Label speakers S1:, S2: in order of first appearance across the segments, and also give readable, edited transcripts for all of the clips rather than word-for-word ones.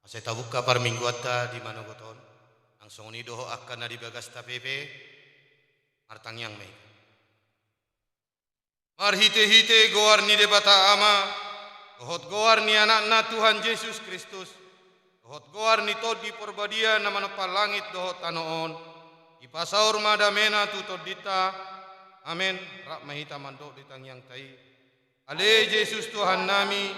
S1: Saya tabuka parmingguata di Manogoton. Langsung ni doho akan na di bagas tapepe. Martang yang may. Marhite-hite goar ni debata ama. Dohot goar ni anak na Tuhan Yesus Kristus. Dohot goar ni tod di porbadia na manopal langit dohot tanoon. Ipasaur madamena tutod dita. Amin. Rak mahita mandok ditang yang tai. Ale Yesus Tuhan nami.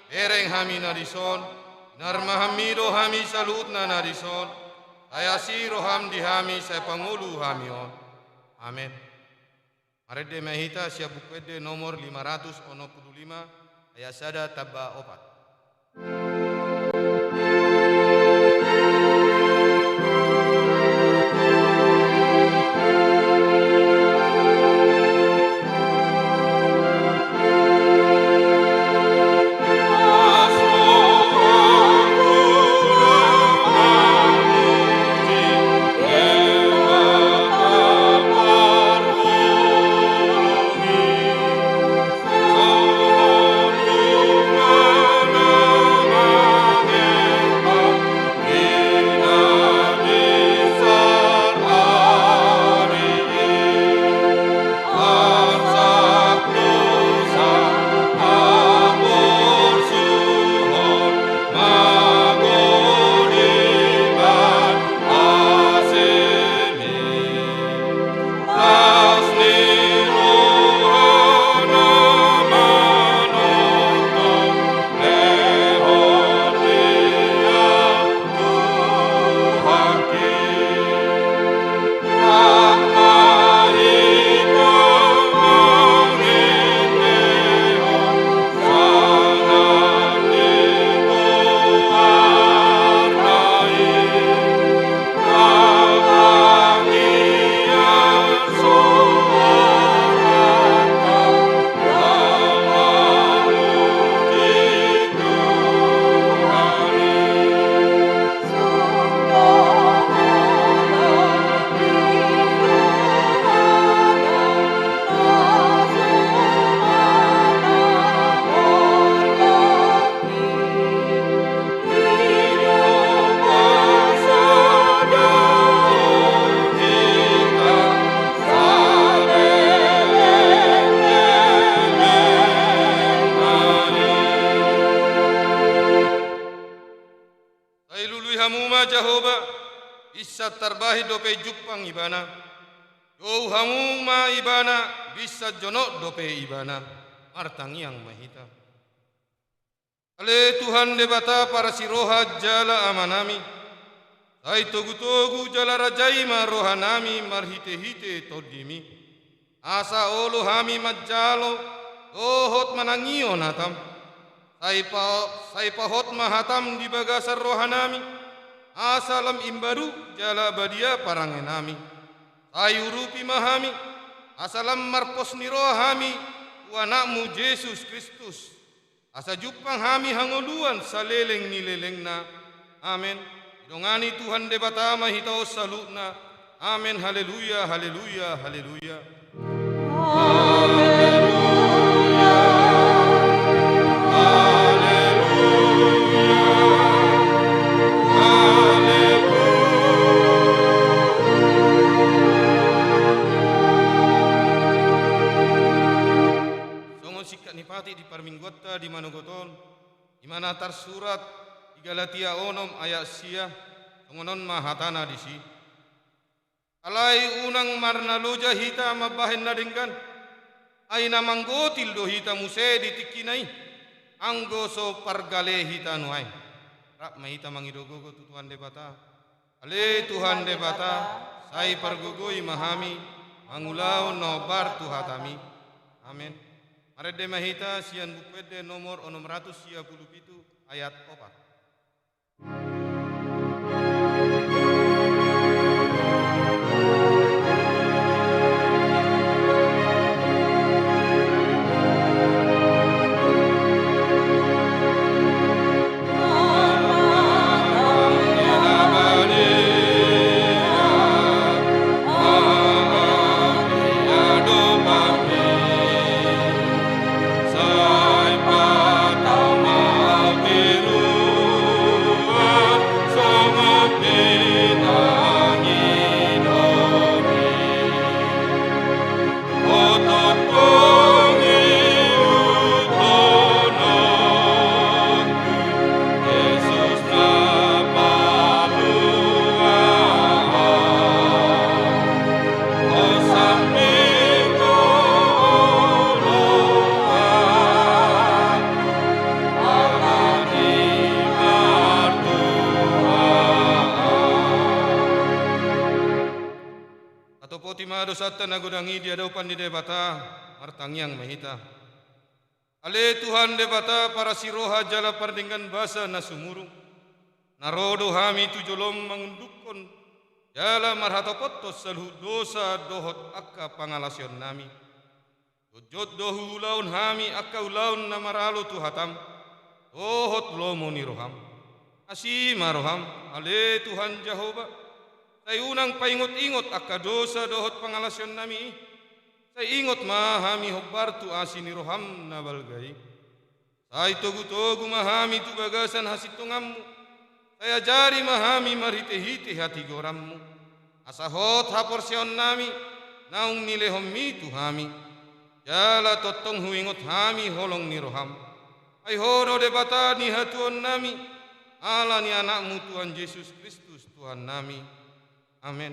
S1: Ereng hami narison. Narmahamido hami salut na narison. Ayasi roham dihami saya pangulu hamion. Amin. Marede mahita siap bukwede nomor 565 ayat sada tabba opat. Jehovah bisa terbahi dope jupang ibana. Yo hamung ma ibana bisa jonok dope ibana. Martang yang mahita. Ale Tuhan debata para siroha jala amanami. Sai togu-togu jala rajai ma rohanami marhite-hite todimi. Asa olo hami majalo dohot manangio natam. Sai pahot mahatam di bagasar rohanami. Asalam imbaru jala badia parangenami. Ayurupi mahami. Asalam marpos nirohami. Wanakmu Yesus Kristus. Asa jupang hami hangoluan saleleng nilelengna. Amin. Dongani Tuhan debata mahitau salutna. Amin. Haleluya, haleluya, haleluya. Di parmingguata di Manogoton di mana tersurat di Galatia onom ayat sia ngonon mahatana di si alai unang marna loja hita mabahen nadengkan aina manggotil do hita muse ditikinai anggoso pargale hita nuai rak mahita mangidogogo Tuhan debata ale Tuhan debata sai pargogoi mahami mangulau nobar tuhatami amin. Marede mahita sian bukwede nomor 657 ayat 4.
S2: Sai patau mau biru
S1: dosata nagodangi dia daupan di debata martangiang mahita. Ale Tuhan debata para siroha jala pardingkan basa na sumurung. Narodo hami tujolom mangundukon jala marhatopottos saluh dosa dohot akka pangalasyon nami. Jod dohu ulaun hami akka ulaun na maralo tuhatam. Dohot lomo ni roham. Asima roham ale Tuhan Jehovah. Say unang paingot-ingot akka dosa dohot pangalasyon nami. Say ingot mahami hobbartu asini roham na balgai. Say togu-togu mahami tu bagasan hasitungammu. Say ajari mahami marhite-hite hati gorammu. Asahot haporsyon nami naung nilehom mitu hami. Jala totong huingot hami holong ni roham. Ay hono debata ni hatuan nami. Ala ni anakmu Tuhan Yesus Kristus Tuhan nami. Amin.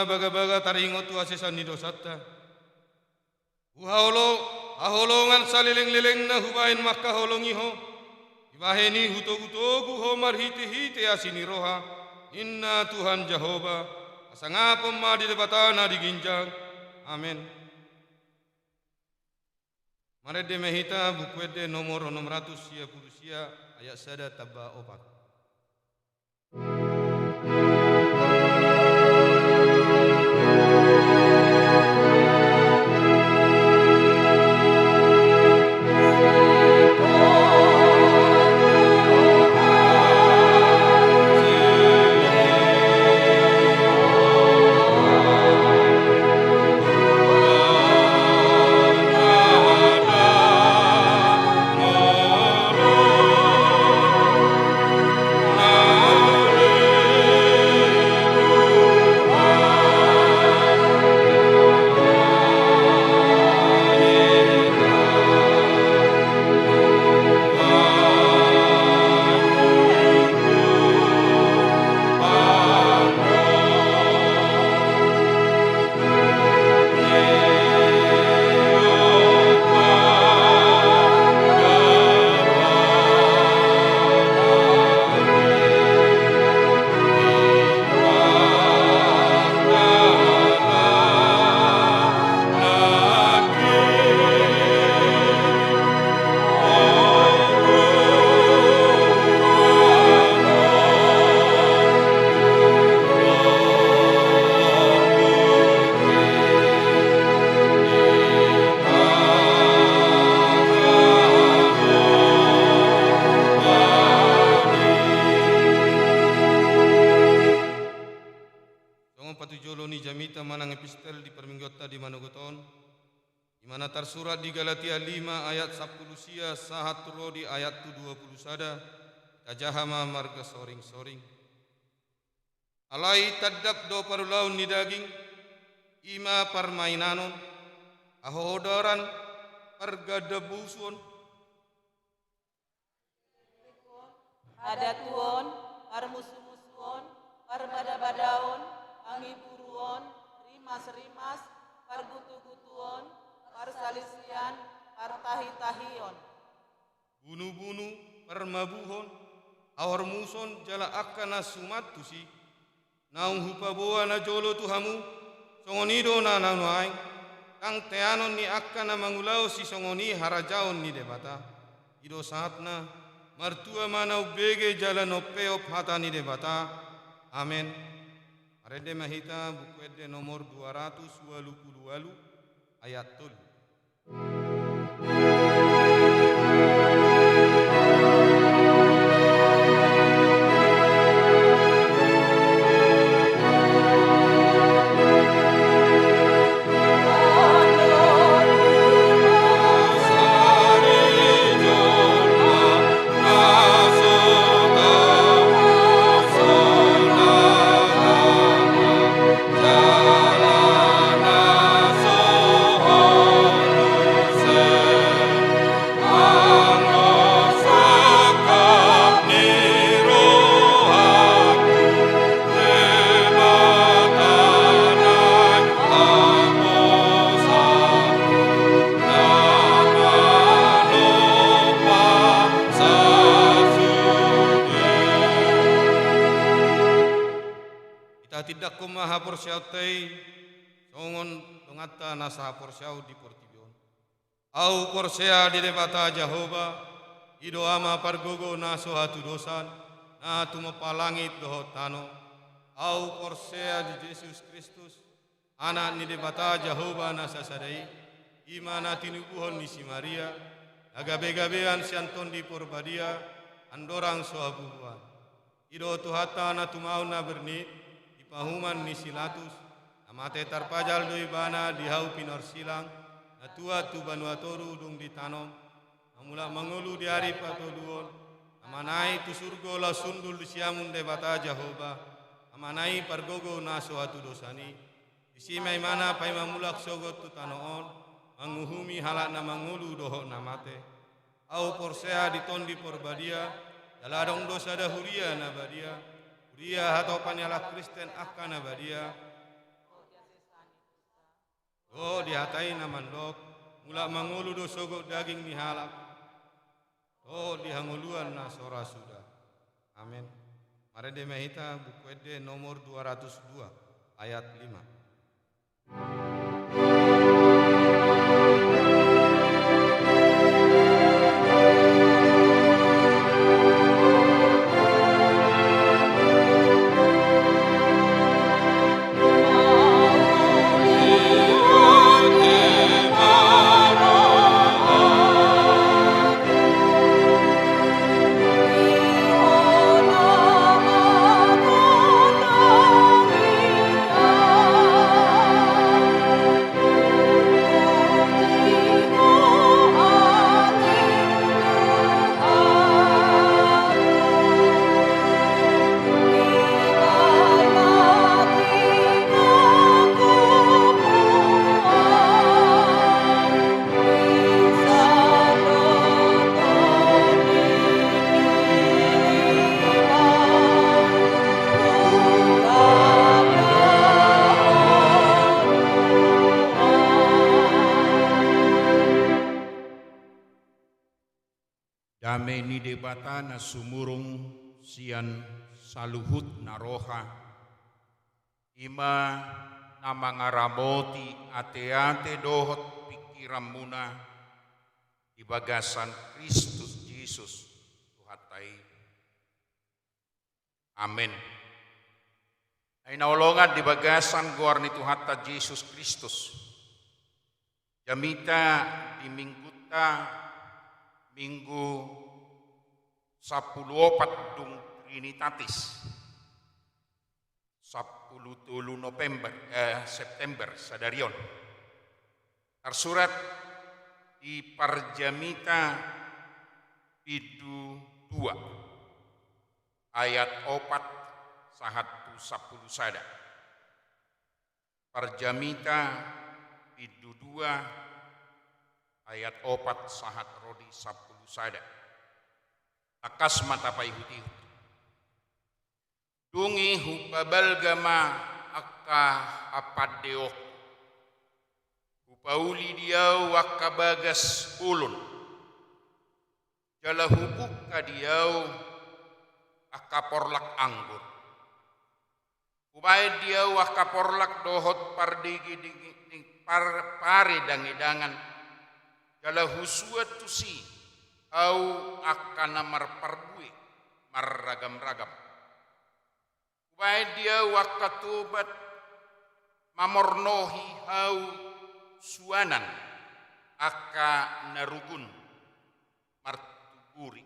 S1: Baga-baga taringot tu asesan ni dosata. Aholongan saliling-liling na hubain maka holongiho. Ibaheni hutogu-togu ho marhite-hite asini roha. Inna Tuhan Jehovah. Asangapom ma di debatana di ginjang. Amin. Marede mehita bukwede nomor 610 ayat sada taba opat. Tersurat di Galatia 5 ayat 10 sia sahat di ayat 20 sada kajahama marga soring-soring. Alai tadap do parulaun ni daging ima permainanon ahodoran pergadabuson
S2: ada tuon parmusu-musuon parbada-badaon angiburuon rimas-rimas pargutu-gutuon parsalisian, partahi-tahion.
S1: Bunu-bunu, permabuhon, awar muson jala akana sumat tusi. Naung hupaboa na jolo tuhamu, songonido na nanuaing, kang teanon ni akka na mangulau si songoni harajaon ni debata. Ido saatna martua mana ubege jalan opeop hata ni debata. Amin. Arede mahita buku ede nomor 222 ayat 3. Tidak kumaha porsiau tei songon dongata nasa porsiau di portibion. Au porsea di debata Jehova ido ama pargogo naso hatu dosan na tumopa langit doho tano. Au porsea di Yesus Kristus anak ni debata Jehova nasa sadai imana tinubuhon ni si Maria agabe-gabean si Anton di porbadia andorang sohabubuan. Ido tuhata na tumau na bernit pahuman ni silatus, amate tarpajal doi bana dihau pinor silang, natua tu banuatoru dung ditanom, amula mangulu di hari patoduon, amanai tu surgo la sundul di siamun debata Jehova, amanai pargogo naso hatu dosani, isimai mana pai mamulak sogot tu tanoon, manguhumi halak na mangulu doho namate, au porsea ditondi porbadia, daladong dosa dahuria nabadia, dia atau panyala Kristen akan abadia. Oh dihatai namandok, mula mangulu dosogok daging nihalak. Oh dihanguluan nasora sudah. Amin. Mari demehita buku ede nomor 202 ayat 5.
S3: Dame ni debata na sumurung sian saluhut naroha ima na mangaramoti ate-ate dohot pikiran muna di bagasan Kristus Yesus Tuhatai. Amin. Ay naulongan di bagasan guar ni Tuhata Yesus Kristus. Jamita di mingguta Minggu 14 dung Trinitatis 10 September sadarion tersurat di Parjamita pidu 2 ayat 4 sahatu 10 sada. Parjamita pidu 2 ayat 4 sahat rodi 10 sada. Akas mata paihuti. Dungi hupabal gama akka apadeo. Hupauli diau akka bagas ulun. Jala hubuk kadiau akka porlak anggur. Hubaid diau akka porlak dohot pardigi pare dangedangan jala husua tusi au akan marparbue marragam-ragam. Upaya dia wakatubat mamornohi hau suanan aka narugun martuguri.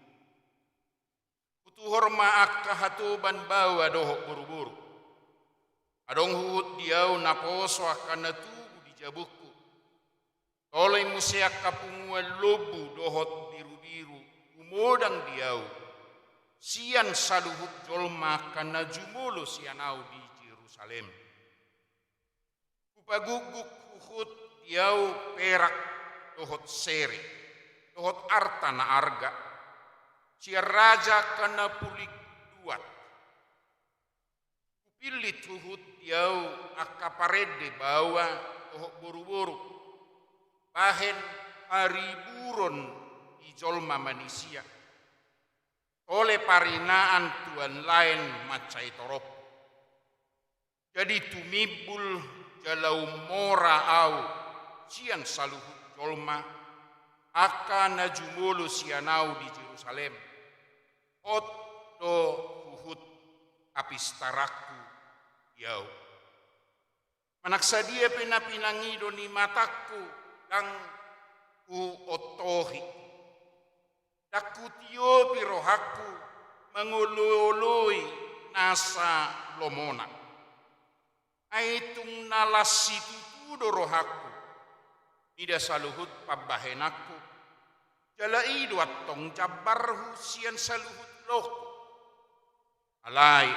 S3: Kutuhorma aka hatuban bawa dohok buru-buru. Adong huhut diau naposo akan natubu di jabuku. Tolai museak kapungua lobu dohot biru-biru umodang diau. Sian saluhut jolma kana jumolo sianau di Yerusalem. Kupaguguk huhut diau perak dohot seri, dohot arta na arga. Sia raja kana pulik duat. Kupilit huhut diau akaparede bawa dohot boru-boru. Bahen hari buron di jolma manusia. Oleh parinaan tuan lain macai torok. Jadi tumibul jalau mora au sian saluhut jolma akan najumulu sianau di Yerusalem. Ot do huhut apistaraku yau. Manaksa dia pinangido ni mataku dang ku otohi. Dakutio pirohaku mengulului nasa lomona. Aitung nalas itu dorohaku. Ida saluhut pabahenaku. Jalai dua tong jabarhu sian saluhut lohku. Alai.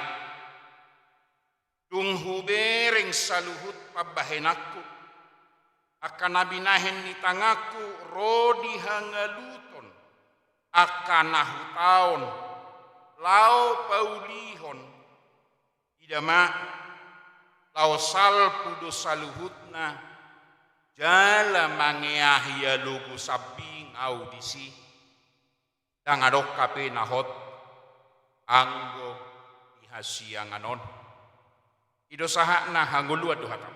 S3: Dunghu bereng saluhut pabahenaku. Akan nabinahen ni tangaku rodi hangaluton. Akan nahu taon lau paulihon idama lau salpudo saluhutna jala mangeahia lugu sabing audisi dang adok kape nahot anggo ihasianganon ido sahakna hangulua duhatam.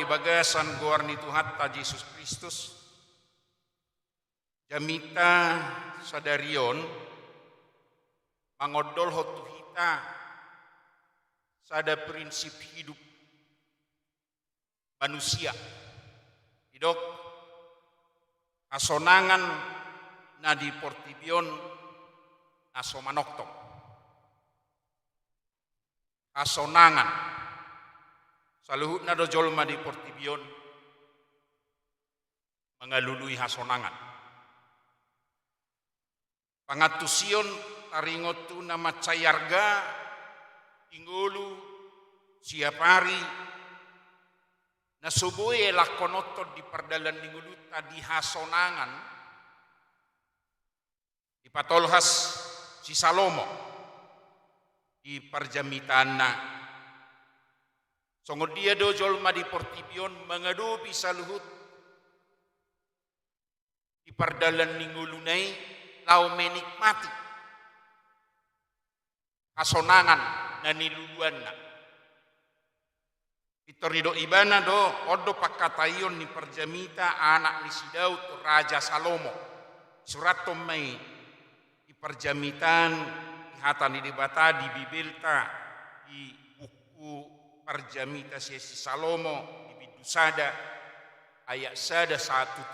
S3: Bagasan goarni Tuhan ta Yesus Kristus jamita sadarion mangodol hotu hita sada prinsip hidup manusia hidok asonangan na di portibion nasomanoktok asonangan saluhut na do jolma di portibion mengalului hasonangan. Pangatusion taringotu nama cayarga ingulu siapari nasubuye lakonoto di perdalan ingulu tadi hasonangan di patolhas si Salomo di perjamitana. Songod dia do jolma di portibion mengadupi saluhut di perdalan ninggulunai lau menikmati hasonangan na niluluan na. Itorido ibana do odo pakatayon ni Perjamita anak ni si Daud Raja Salomo. Surat tomai di Perjamitan ihatan di debata di Bibelta di buku Perjamita si Salomo di Bidusada ayat sada 1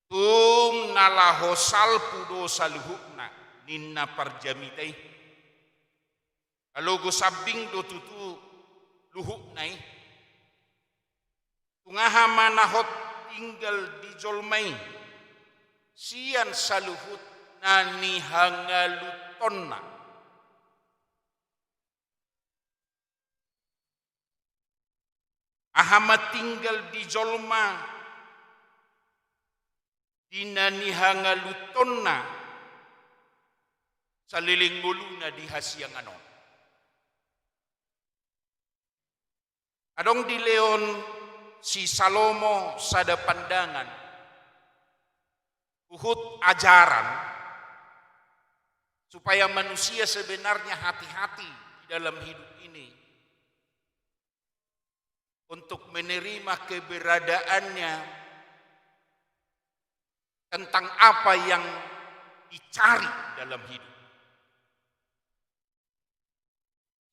S3: tum nalahosal pudo saluhukna ninna Perjamitai alogo sabing do tutu luhuk nai tungaha manahot tinggal di jolmai sian saluhut nani hangalutonna ahamat tinggal di jolma di nani hangalutonna saliling nguluna di hasiang anon. Adong di leon si Salomo sada pandangan uhut ajaran supaya manusia sebenarnya hati-hati di dalam hidup ini untuk menerima keberadaannya tentang apa yang dicari dalam hidup.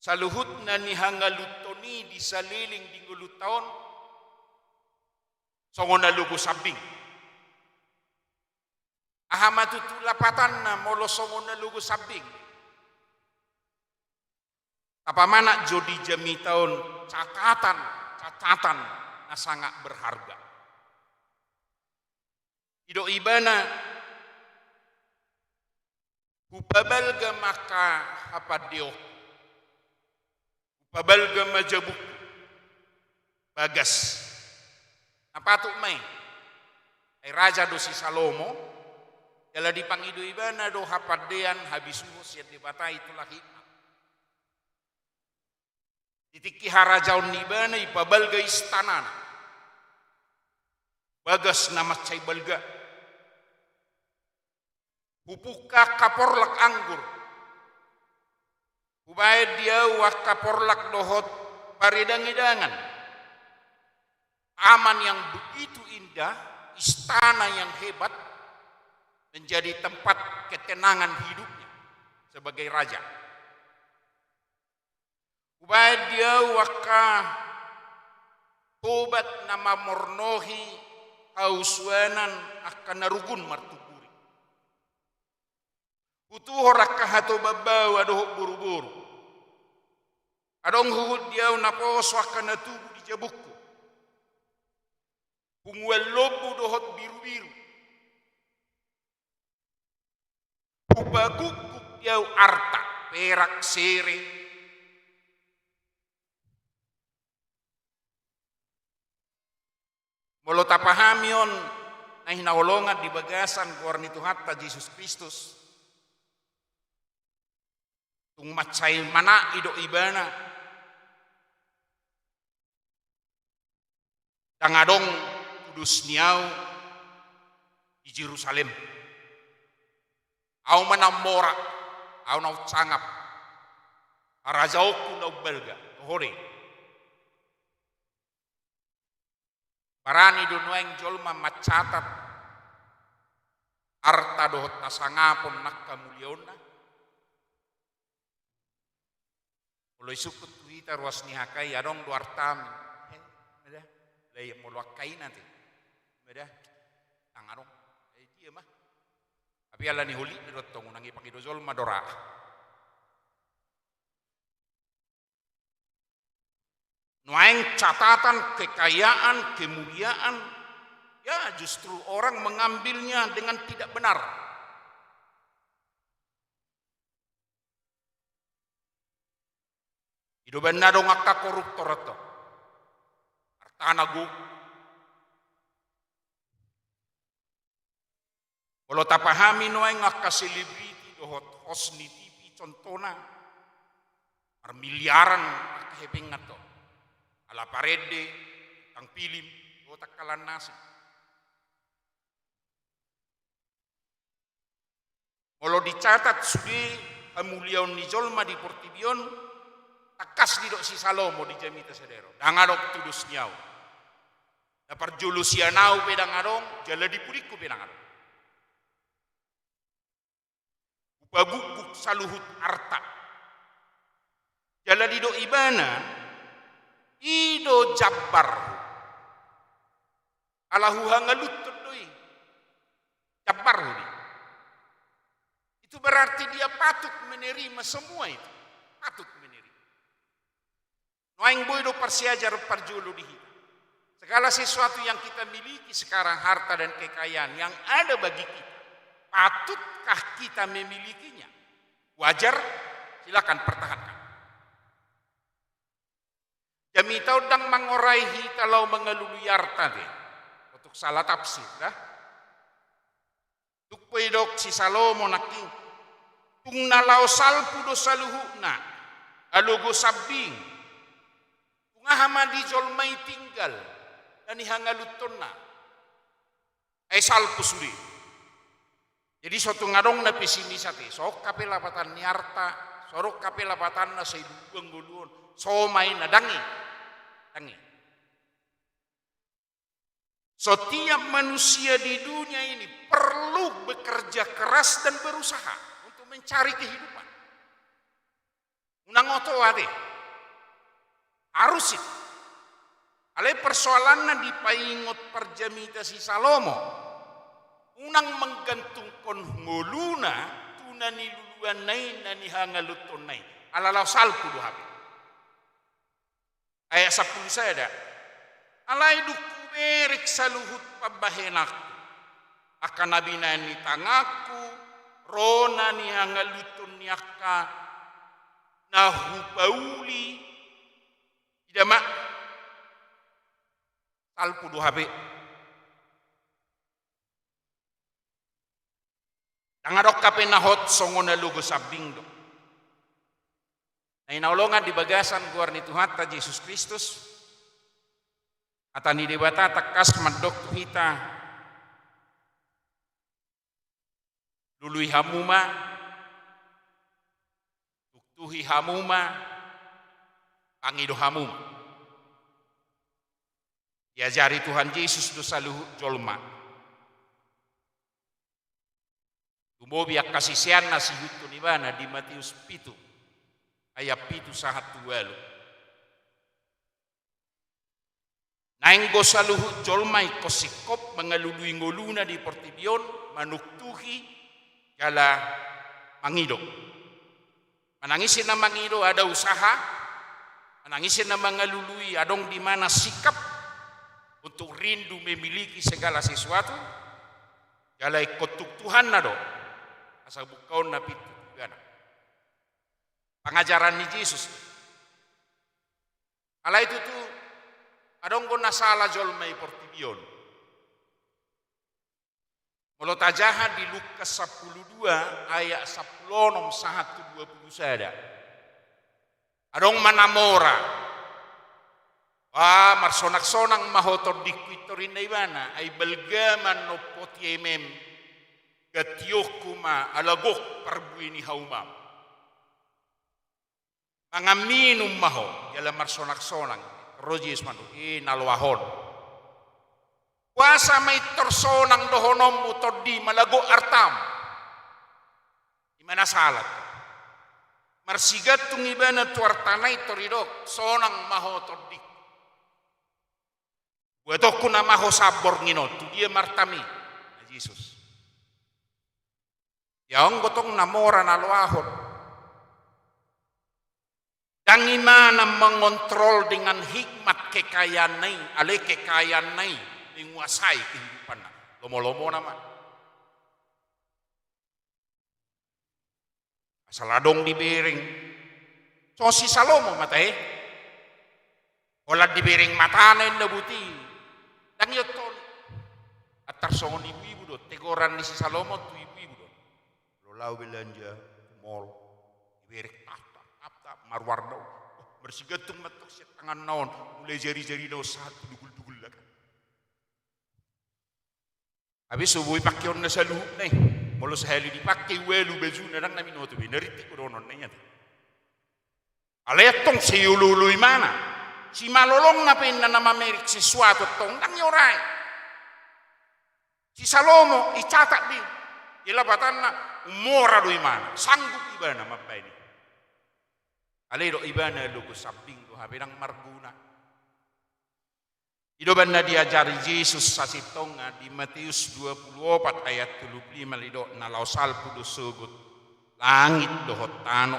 S3: Saluhutna ni hangalutoni di saliling di ngulutaon songona lugu sabing. Ahamatutu lapatan na molo songona lugu sabing. Tapamana jodi jamitaon catatan na sangat berharga. Ido ibana hubabalga maka hapadio pabalga majabuk bagas apa tu mai ay raja do si Salomo jala dipangido ibana do hapadean habisuho siat dibata itulah hikmah ditiki harajaon ibana ipabalga istanana bagas nama cai balga hupuka kaporlak anggur Ubay dia wakaporlak dohot paridang-idangan. Taman yang begitu indah, istana yang hebat, menjadi tempat ketenangan hidupnya sebagai raja. Ubay dia waka tobat nama mornohi hauswanan akan narugun martuburi. Utuh rakah atau babawa dohok buru-buru. Adong huhud dia napos akan natubu di jabukku. Pungwal lobu dohot biru-biru. Ubagukuk dia arta perak sere. Molo tapahamion na hinawolongan di bagasan kuarni Tuhatta Yesus Kristus. Tung macay mana ido ibana dangadong kudus niau di Jerusalem au manamora au nau cangap arajauku nau belga hore barani do nueng jolma macatat arta dohot tasangapon nakka muliona Ulo isukut tuita ruas nihakai adong duartam. Meda, lay moluakai nanti. Meda, tangarong. Dia mah. Tapi ala ni huli ni rotong nangi pakidozol madora. Nuaing catatan kekayaan, kemuliaan, ya justru orang mengambilnya dengan tidak benar. Ido benna dong akka koruptor to. Artana gu. Kalau tapahami noeng akka selebriti dohot host ni TV contohna. Miliaran akka heping ngato. Ala parede, tang pilim, otak kalan nasi. Kalau dicatat sudi hamuliaun ni jolma di Portibion takas di dok si Salomo di jamita sedero. Dangadok tudus nyau. Dapar julusia nau pedang adong, jala dipudiku pedang adong. Upaguguk saluhut arta. Jala di dok ibana, ido jabbar. Alahu hangalutut doi. Jabbar doi. Itu berarti dia patut menerima semua itu. Patut menerima. Noaing boy do persiajar parjulu di hidup. Segala sesuatu yang kita miliki sekarang, harta dan kekayaan yang ada bagi kita, patutkah kita memilikinya? Wajar, silakan pertahankan. Jamita udang mangoraihi kalau mengeluluyar tadi. Untuk salah tafsir, dah. Tukpedok si Salomo naking tung nalau salpu do saluhuna alogo sabing tungahamadi jolmai tinggal dan ihangalutonna salpu suri. Jadi suatu ngadong na pesimisate sok kapelapatan niarta sorok kapelapatan na saiduang guluon somai na dangi. Setiap manusia di dunia ini perlu bekerja keras dan berusaha untuk mencari kehidupan. Unang oto ade. Harus itu. Ale persoalannya di paingot perjamita si Salomo. Unang menggantungkan ngoluna tunani luluan nai nani hangaluton nai. Alalau salpu do habi. Ayat 10 saya ada. Alai duku berik saluhut pabahenak akan nabina ni tangaku rona ni hangalutun niaka nahu pauli tidak mak talpu do habe tangadok kape nahot songona lugo sabing do na inaulongan di bagasan guar ni Tuhan ta Yesus Kristus atani debata takas madok tuhita lului hamuma tuktuhi hamuma pangido hamuma diajari Tuhan Yesus dosa luhut jolma tumbo biak kasisian nasi hutun ibana di Matius 7 ayat 7 sahat 2 Naenggo saluhut jolmai kosikop mengalului ngoluna di portibion manuktuhi jala mangido. Manangisin na mangido ada usaha, manangisin na mengalului adong di mana sikap untuk rindu memiliki segala sesuatu. Jala ikotuk Tuhan na do, asal bukaon na pitu gana. Pengajaran ni Yesus. Ala itu tuh adong ko nasala jolmai portibion. Mulut ajaha di Lukas 12 ayat 10 nom 120 sada. Adong manamora. Wah marsonak-sonang mahotor di kuitorin na ibana ay belgaman no potiemem gatiokuma alagok parbuini haumam. Mangaminum maho jala marsonak-sonang. Rojis manu nalwahon. Kuasa may torsonang dohonom utodi malago artam. Di mana salat? Marsigat tungibana tuartanay toridok sonang maho todi. Buatok kuna maho sabor ngino tu dia martami na Jesus. Yaong gotong namora nalwahon. Dan imana mengontrol dengan hikmat kekayaan nai, ale kekayaan nai menguasai kehidupan. Lomo-lomo nama. Asal adong dibering. So si Salomo matay. Wala dibering matanen na buti. Dan yoton. Atar songon ibu-ibu do. Tegoran ni si Salomo tu ibu-ibu do. Lolau belanja mall. Dibering marwar daw bersigatung matok siya tangan naon mulai jari-jari daw satu dugul-dugul lagi habis subuhi pakyon na sa luhuk na molo sa hali dipakai welu baju na lang namin oto binariti ko doon na yan Aletong si ulului mana. Si malolong na pinna na mamerik sesuatu tong dang yoray. Si Salomo icatat di. Ilabatan na umora do imana. Sanggup iba na mabay ni. Alero iba na lugo sabing do habirang marguna. Idoban na diajari Yesus sa sitonga di Matius 24 ayat 35 lido na lausalpu do sugut langit do hotano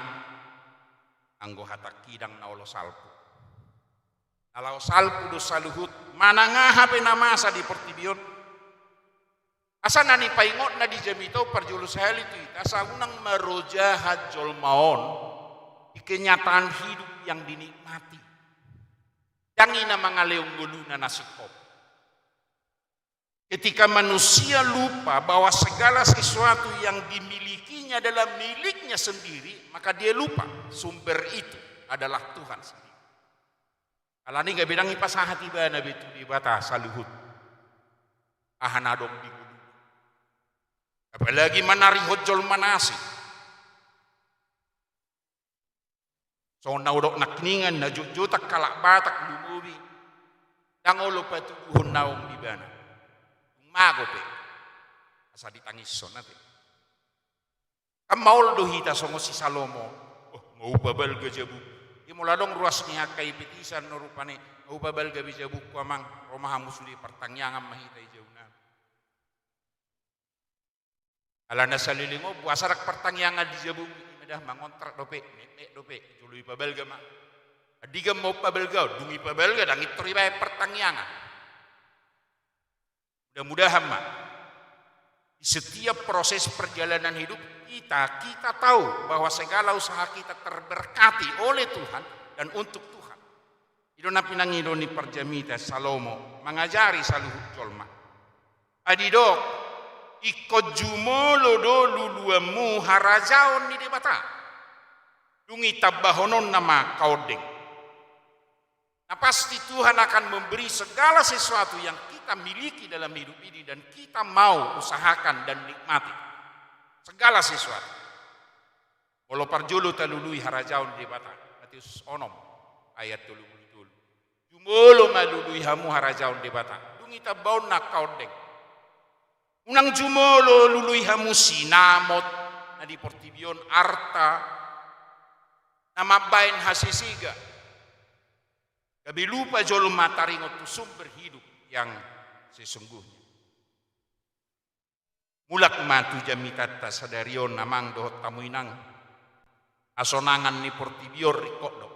S3: anggo hatakidang na ulo salpu. Na lausalpu do saluhut manangaha penamasa di pertibion. Asa nani paingot na di jamito perjulus hal itu asa unang marojahat jolmaon di kenyataan hidup yang dinikmati. Yang ina mangaleong guluna nasikop. Ketika manusia lupa bahwa segala sesuatu yang dimilikinya adalah miliknya sendiri, maka dia lupa sumber itu adalah Tuhan sendiri. Kalau ini gak bilang ipasahat iba na bitu di bata saluhut. Ahanadong di guluna. Apalagi manari hojol manasi. So naudok nakningan na jujutak kalak batak lumubi. Dangolo patuhun naong dibana. Mago pe. Asa ditangis son nate. Kamaul do hita songo si Salomo. Oh, mau babal gajabu. Imula dong ruas niya kay pitisan no rupane. Mau babal gajabu ko amang romaha musuli pertangyangan mahita ijauna. Ala na sa lilingo buasarak pertangyangan di jabu. Dah mangontrak dope, nenek dope, jului pabelga mak. Adiga mau pabelga, dungi pabelga, dangit teribai pertangyangan. Mudah-mudahan mak, di setiap proses perjalanan hidup kita tahu bahwa segala usaha kita terberkati oleh Tuhan dan untuk Tuhan. Idona pinangidoni perjamita Salomo mengajari saluhut jolma. Adidok ikut jumolo do luluamu harajaon ni debata. Dungi tabahonon nama kaudeng. Nah pasti Tuhan akan memberi segala sesuatu yang kita miliki dalam hidup ini dan kita mau usahakan dan nikmati. Segala sesuatu. Walau parjulu talului harajaon debata. Matius onom ayat 30. Jumolo malului hamu harajaon debata. Dungi tabaon na kaudeng. Unang jumolo lului hamu sinamot na di portibion arta na mabain hasisiga. Gabi lupa jolo mataringot tu sumber hidup yang sesungguhnya. Mulak matu jamitata sadarion namang dohot tamuinang asonangan ni portibior rikodok.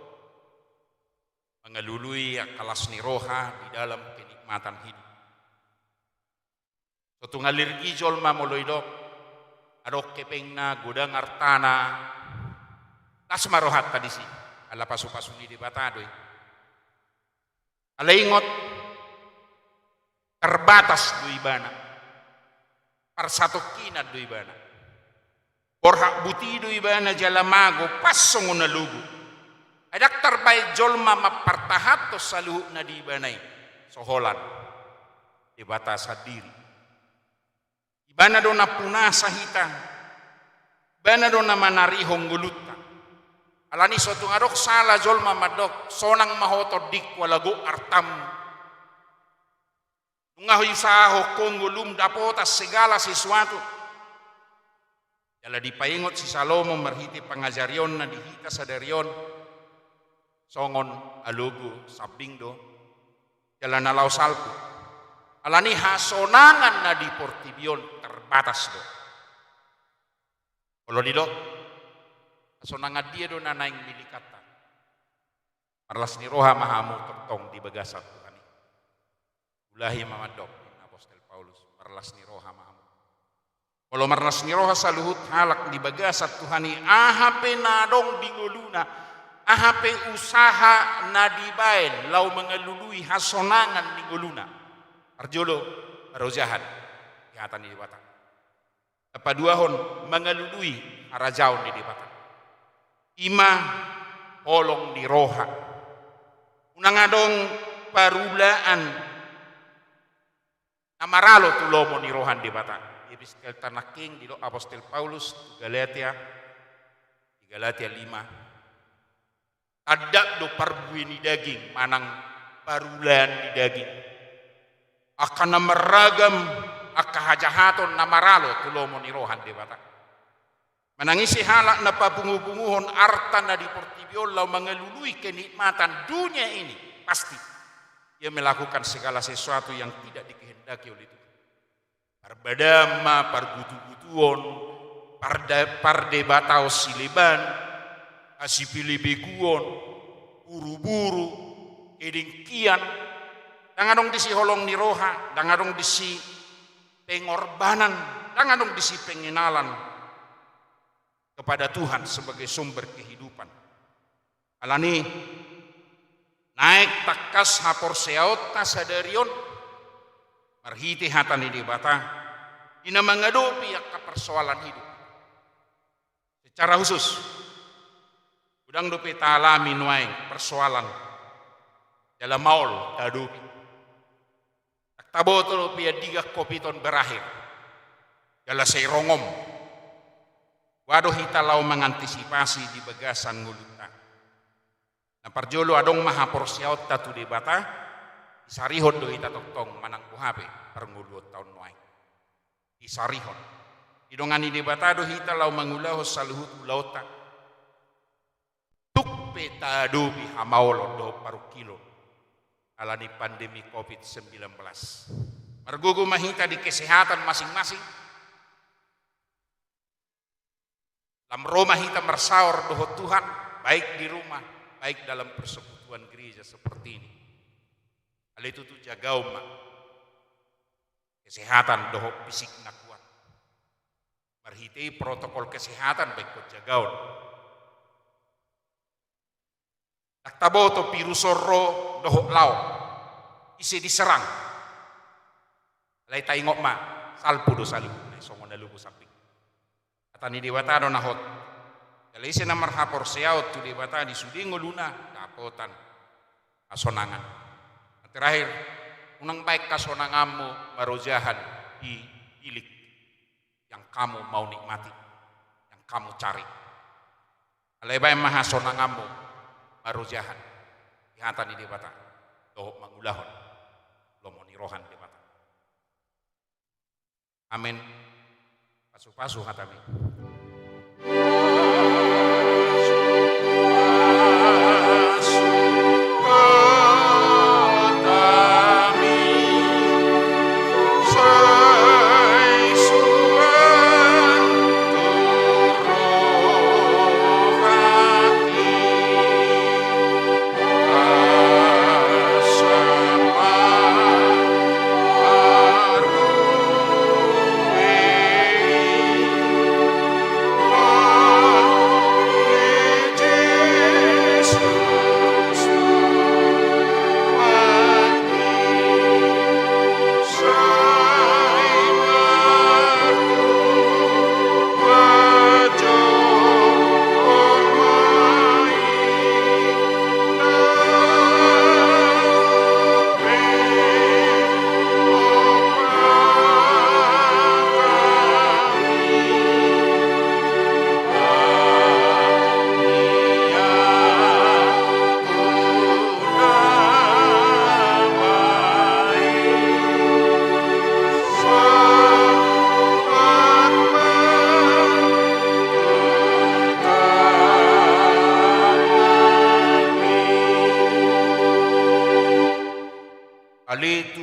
S3: Mengalului akalas ni roha di dalam kenikmatan hidup. Suatu ngalir gijol mamoloidok, adok kepeng na gudang artana, tas marohat tadi sih, ala pasu-pasu di batadoy. Ala ingot, terbatas do ibana, parsatok kinat do ibana. Porhak buti do ibana jalamago, pasong na lugu. Adak terbay jolma mapartahat to saluhu na di ibanay, soholan, di batas hadiri. Ibana do na punasa hita, ibana do na manarihong guluta. Alani suatu ngarok salah jolma madok, sonang mahoto dik walago artam. Ngahoy saho konggulum dapotas segala sesuatu. Jala dipaingot si Salomo merhiti pangajarion na dihita sadarion. Songon alugo sabing do. Jala nalaw salpu. Alani hasonangan na di portibion terbatas do. Kalau di do, hasonangan dia do na naing milikata. Marlas ni roha mahamu tertong di bagasat Tuhan. Ulahi mamadok Apostol Paulus marlas ni roha mahamu. Kalau marlas ni roha saluhut halak di bagasat Tuhan ahape nadong dinguluna, ahape usaha nadibain lau mengelului hasonangan dinguluna. Arjolo rojahan kehatan di batang. Apa dua hon mengelului arajaun di batang. Ima holong di roha. Unangadong parulaan namaralo tulomo ni rohan di batang. Episkel tanaking di lo Apostol Paulus Galatia 5. Ada do parbuini daging, manang parulan di daging. Akan meragam akahajahaton namaralo tulomo ni rohan debata. Menangisi halak na pabungu-bunguhon arta na di portibiol lau mengelului kenikmatan dunia ini. Pasti ia melakukan segala sesuatu yang tidak dikehendaki oleh Tuhan. Parbadama, pargutu-gutuon, pardebatao sileban, asipilibeguon, buru-buru, edingkian, dangadong disi holong ni roha, dangadong disi pengorbanan, dangadong disi pengenalan kepada Tuhan sebagai sumber kehidupan. Alani naik takas hapor seaot tasadarion marhiti hatan di bata ina mengadopi ka persoalan hidup secara khusus udang dopi talami nuai persoalan dalam maul kadopi taktaboto dopi diga kopiton berakhir dalam seirongom waduh hita lau mengantisipasi di bagasan nguluta na parjolo adong maha porsiaot tatu di bata isarihon do ita toktong manang buhape pernguluot tahun noai isarihon idongani di bata do hita lau mangulahos saluhut ulauta tuk peta do bihamaulo do paru kilo alani pandemi COVID-19 margugu mahita di kesehatan masing-masing lam rumah hita mersaur dohot Tuhan baik di rumah baik dalam persekutuan gereja seperti ini. Hal itu tuh jaga umat. Kesehatan dohok fisik na kuat. Marhiti protokol kesehatan baik kot jagaon. Taktabo to pirusoro dohok lau. Isi diserang. Alay taingok ma salpu do salu. Songo na lubu sapi. Atani diwata do nahot. Kalau isi namar hapor seaut tu debata di sudingo luna dapotan kasonangan. Terakhir, unang baik kasonanganmu marojahan di ilik yang kamu mau nikmati, yang kamu cari. Alebay maha sonanganmu marojahan di hatan di debata dohok mangulahon lomoni rohan debata. Amin. Pasu-pasu hatami.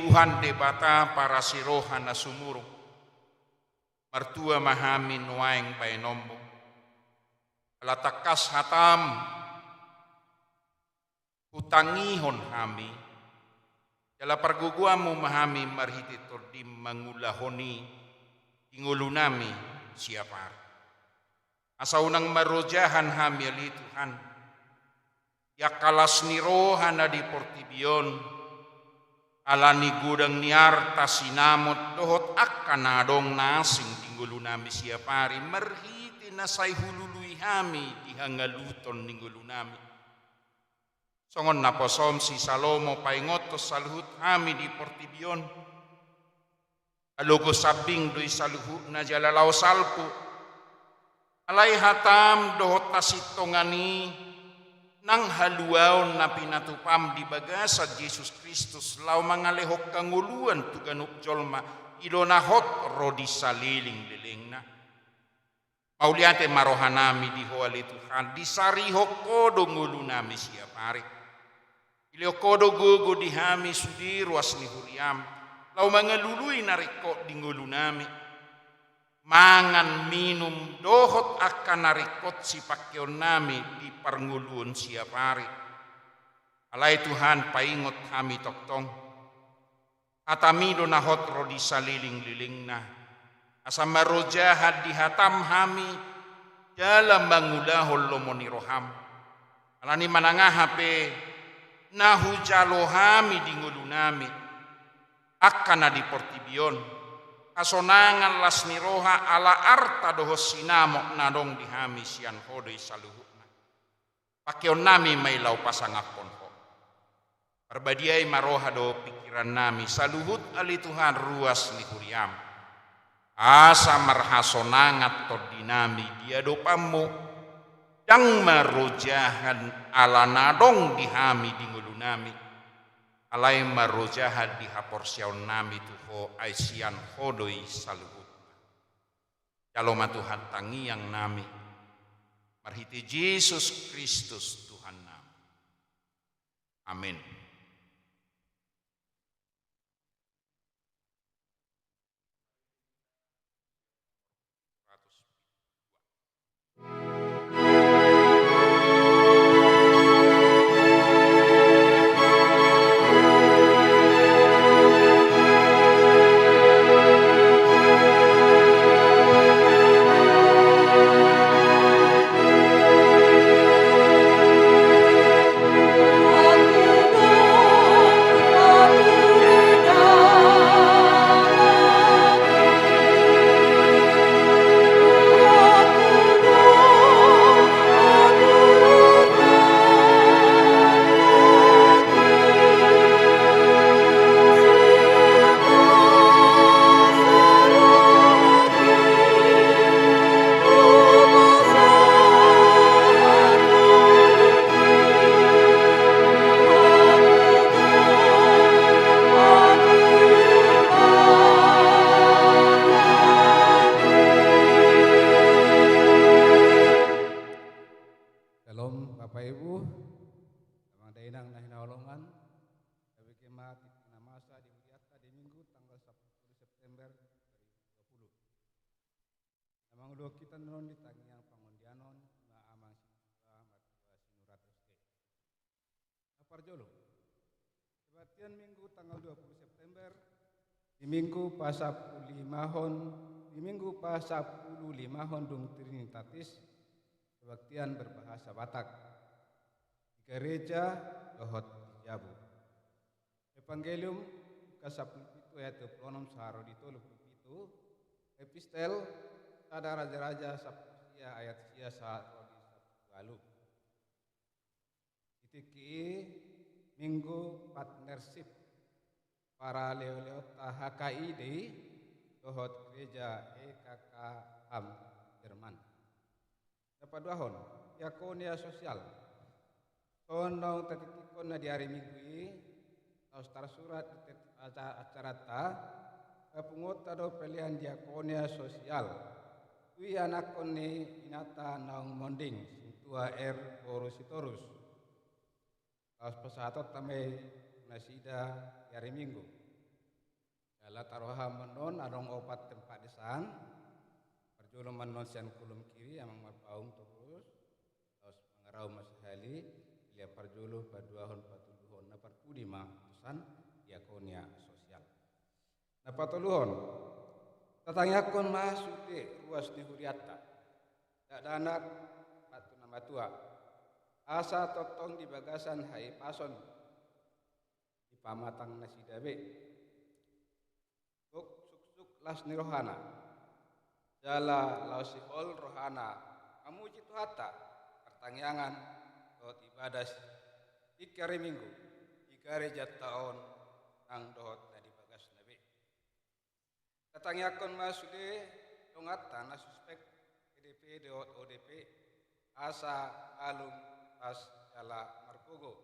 S3: Tuhan debata para sirohan na sumurong martua mahamin nuaing painombo alatakas hatam utangihon hami jala parguguamu mahami marhiti tordim mangulahoni ingulunami siapar asaunang marojahan hami ali Tuhan yakalas nirohan na di portibion alani gudang niar tasinamot dohot akan adong nasing tinggulu nami siapari merhiti nasay hulului hami dihangaluton ninggulu nami songon naposom si Salomo paingotos saluhut hami di portibion alogo sabing doi saluhut na jalalau salpu alay hatam dohot tasitongani nang haluaon na pinatupam di bagasad Jesus Kristus lau mangalehok kanguluan tu ganuk jolma ilonahot rodi saliling lilingna. Pauliate marohanami di hoali Tuhan disarihok kodo ngulu nami siapari. Ilio kodo gogo dihami sudi ruas ni huriam lau mangalului narikot di ngulu nami. Mangan minum dohot akan narikot si pakyon nami di parngulun siapari. Alai Tuhan paingot kami toktong. Atamido nahot rodi saliling lilingna. Asam marojahat dihatam hami dalam bangulahol lomoni roham. Alani manangah hape nahu jalohami di ngulu nami. Akan di portibion. Kasonangan las niroha ala arta dohos sinamok nadong dihami sian hodoi saluhutna. Pakeon nami may lau pasangapon ho. Perbadiai maroha do pikiran nami saluhut ali Tuhan ruas ni huriam. Asa marhasonangat to dinami dia do pammo. Dang marojahan ala nadong dihami di ngulu nami. Alai marojahan dihapor siaon nami tuho aisian hodoi saluhut. Jaloma Tuhan tangiang nami. Marhiti Yesus Kristus Tuhan nami. Amin.
S4: Shalom Bapak Ibu, sama dainang nah hinaolongan, kami kemat namasa di Huriata di Minggu tanggal 10 September 2020. Namang udah kita non di tangiang pangondianon na amang sinura matua sinurat ST. Apar jolo. Kebatian Minggu tanggal 20 September di Minggu pasap 5 hon, di Minggu pasap 5 hon dung Trinitatis. Kebaktian berbahasa Batak di gereja Dohot Jabu. Evangelium kasapul pitu ayat 26 saharo di tolu pitu. Epistel sada raja-raja sapsia ayat sia saharo di lalu. Itiki minggu partnership para leo-leo HKI di Dohot gereja EKKM Jerman. Dapat dua hon, diakonia sosial. Tonong tetitikon na di hari Minggu ini, setara surat acara ta, pengota do pilihan diakonia sosial. Kui anak koni inata naung monding, sintua borusitorus. Taus pesatot tamai nasida di hari Minggu. Jala taroha menon adong opat tempat desang. Perjolo menon sian kulum kiri amang marpaung terus taus mengarau masahali lia perjolo paduahon patuluhon na parpudima utusan diakonia sosial. Na patuluhon tatangakon masude ruas di Huriata. Dak danak patu nama tua. Asa totong di bagasan hai pason di pamatang nasidabe. Buk suk las ni rohana. Jala lausihol rohana amuji tuhata pertangyangan dohot ibadas ikari minggu ikari jataon nang dohot na di bagas nabe. Tatangyakon masude dongata na suspek PDP dohot ODP asa alum pas Jala Margogo.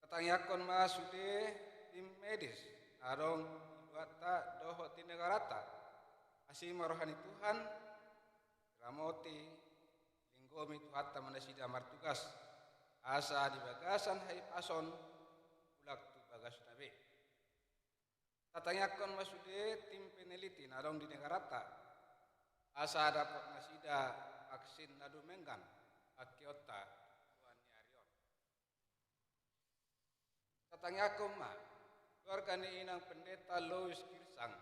S4: Tatangyakkon ma sude tim medis adong ibuata doho tinegarata asima rohani Tuhan ramoti linggomi tuhata manasida martugas asa di bagasan hai pason ulak tu bagas nabe. Tatangyakkon ma sude tim peneliti adong di negarata asa dapat nasida vaksin nadu menggan akiota tuan ni arion. Tatangyakkon ma keluarga ni inang pendeta Louis Girsang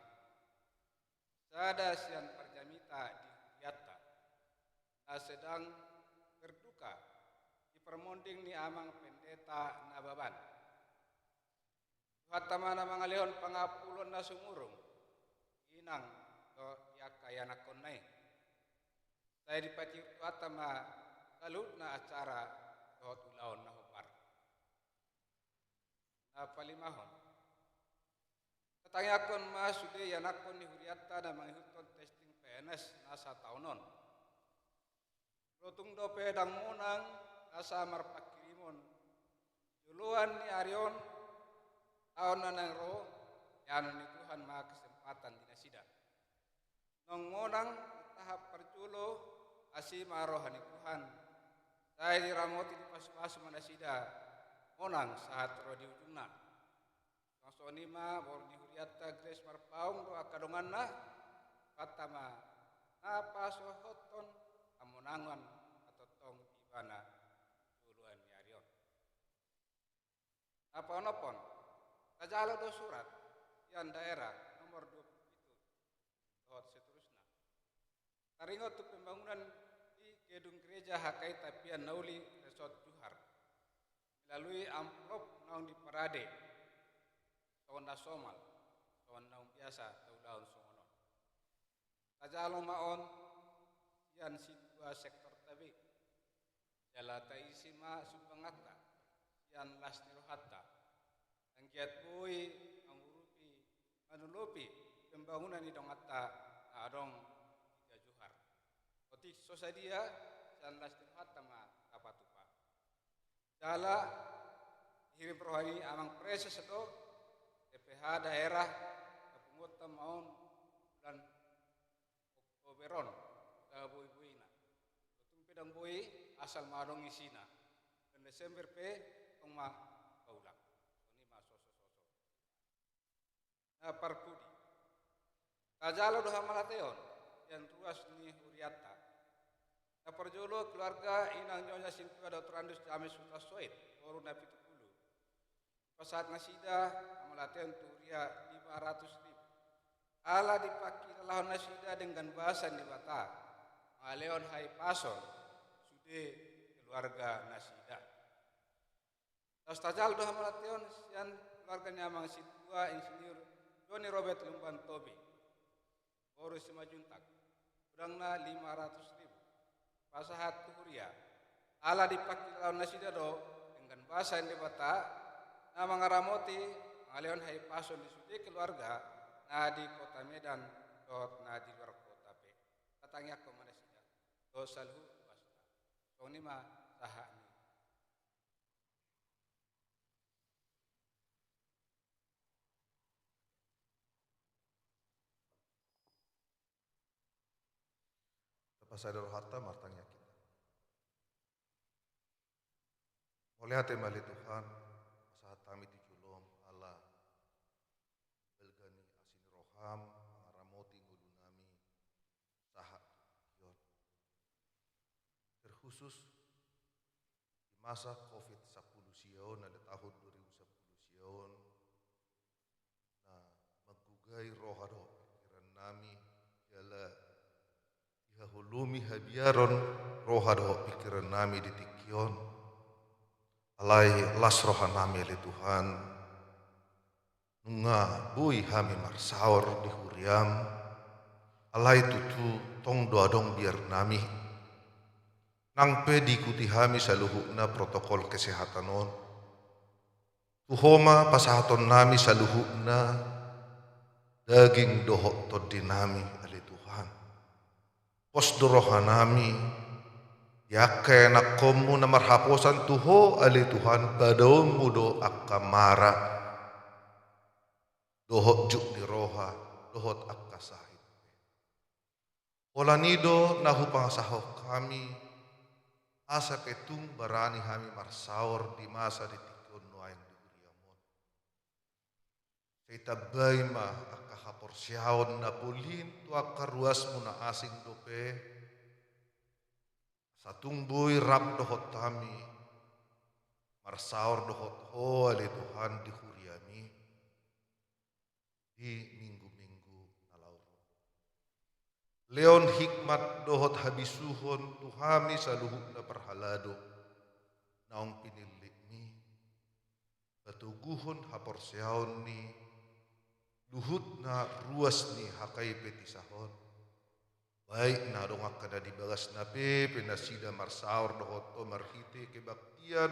S4: sada sian perjamita di Yatta na sedang berduka di permonding ni amang pendeta Nababan. Hatta mana mangalihon pangapulon na sumurung inang to yakayanak konay. Saya dipati hatta ma kalut na acara dohot ulaon na hopar. Na palimahon. Tatangyakkon ma sude yanakon ni huriatta na manghiton testing PNS nasa taunon. Rotung do pedang munang asa marpakirimon. Juluan ni Arion tahun na nang ro yan ni Tuhan ma kesempatan dinasida. Nong monang tahap perjulo asima rohani Tuhan. Saya diramoti di pas-pas manasida monang saat ro di ujungna. Sonima bor di huriatta Grace marpaung do akadonganna patama napa sohoton amonangan atau tong ibana duluan ni Arion. Apa onopon kajalo do surat yang daerah nomor 20 itu dot seterusnya. Taringot tu pembangunan di gedung gereja Hakai Tapian Nauli Resort Juhar melalui amplop naung di Parade tahun nasional tahun naung biasa tahun songonon. Kajalo maon yang situa sektor tabi jalata isima subangata yang lasnirohatta angkiat bui mangurupi manulupi pembangunan di dongata adong tiga Juhar. Otik sosadia dan lasnirohatta ma kapatupa. Jala hirim rohani amang presa sedo TPH daerah kapungota maun dan Oktoberon ka bui-buina. Tutung pedang bui asal madong isina. Dan Desember pe tong ma kaulak. Ini ma soso-soso. Na parpudi. Kajalo doha malateon yang ruas ni huriatta. Na perjolo keluarga inang nyonya sintua Dr. Andus James Sutasoid baru na 70. Pasat nasida amalateon turia 500.000. Ala dipaki lalahon nasida dengan bahasa di bata. Maleon hai pason sude keluarga nasida. Tas tajal doha malateon sian keluarga nyamang situa insinyur Doni Robert Lumban Tobi. Baru semajuntak. Udangna 500.000. Pasahat tuhuria. Ala dipaki lalahon nasida do dengan bahasa di bata. Na mangaramoti ngaleon hai pason di sude keluarga na di kota Medan dot na di luar kota pe. Tatangyak ko manasida. Do salhu basta. So ni ma saha ni.
S5: Pasador hatta martangnya kita. Oleh hati mali Tuhan, saat kami dijulom Allah, belgani asini roham, ramoti ngulunami, sahat kiot. Terkhusus di masa COVID-10 sion, ada tahun 2010 sion, nah menggugai rohado pikiran nami ialah hulumi habiaron rohado pikiran nami ditikion alai las rohan nami le Tuhan nunga bui hami marsaor di huriam alai tutu tong doadong biar nami nang pe diikuti hami saluhukna protokol kesehatan on tuhoma pasahaton nami saluhukna daging dohok todi nami ale Tuhan pos dorohanami Ya kena komu na marhaposan tuho ali Tuhan badaum mudo akamara dohot juk ni roha dohot akasahit. Olanido nahu pangasaho kami asa petung barani kami marsaur di masa di tikon nuaing di huriamon. Seita baima akahapor siaon na pulin tu akaruas muna asing dope satung bui rap dohot kami marsaur dohot ho ali Tuhan di huriami di minggu-minggu nalauru. Leon hikmat dohot habisuhon tuhami saluhuk na perhalado naong pinilik ni batuguhon hapor siaon ni luhut na ruas ni hakai petisahon baik na dong akada dibagas na penasida marsaur dohot to marhite kebaktian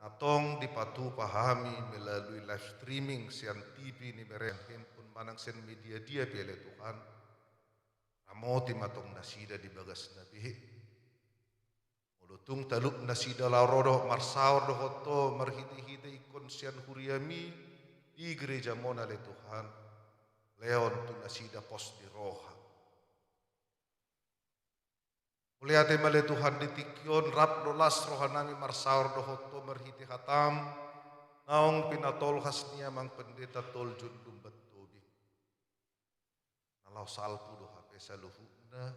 S5: natong dipatu pahami melalui live streaming sian TV ni mereng handphone manang sen media dia pele Tuhan ramoti matong nasida dibagas na mulutung taluk nasida larodo marsaur dohot to marhite-hite ikon sian huriami di gereja mona le Tuhan leon tu nasida pos di roha Muliate male Tuhan ditikyon rap dolas rohanami marsaur dohoto merhiti hatam naong pinatol hasnia mang pendeta tol jundum betobi nalau salpu do hape saluhuna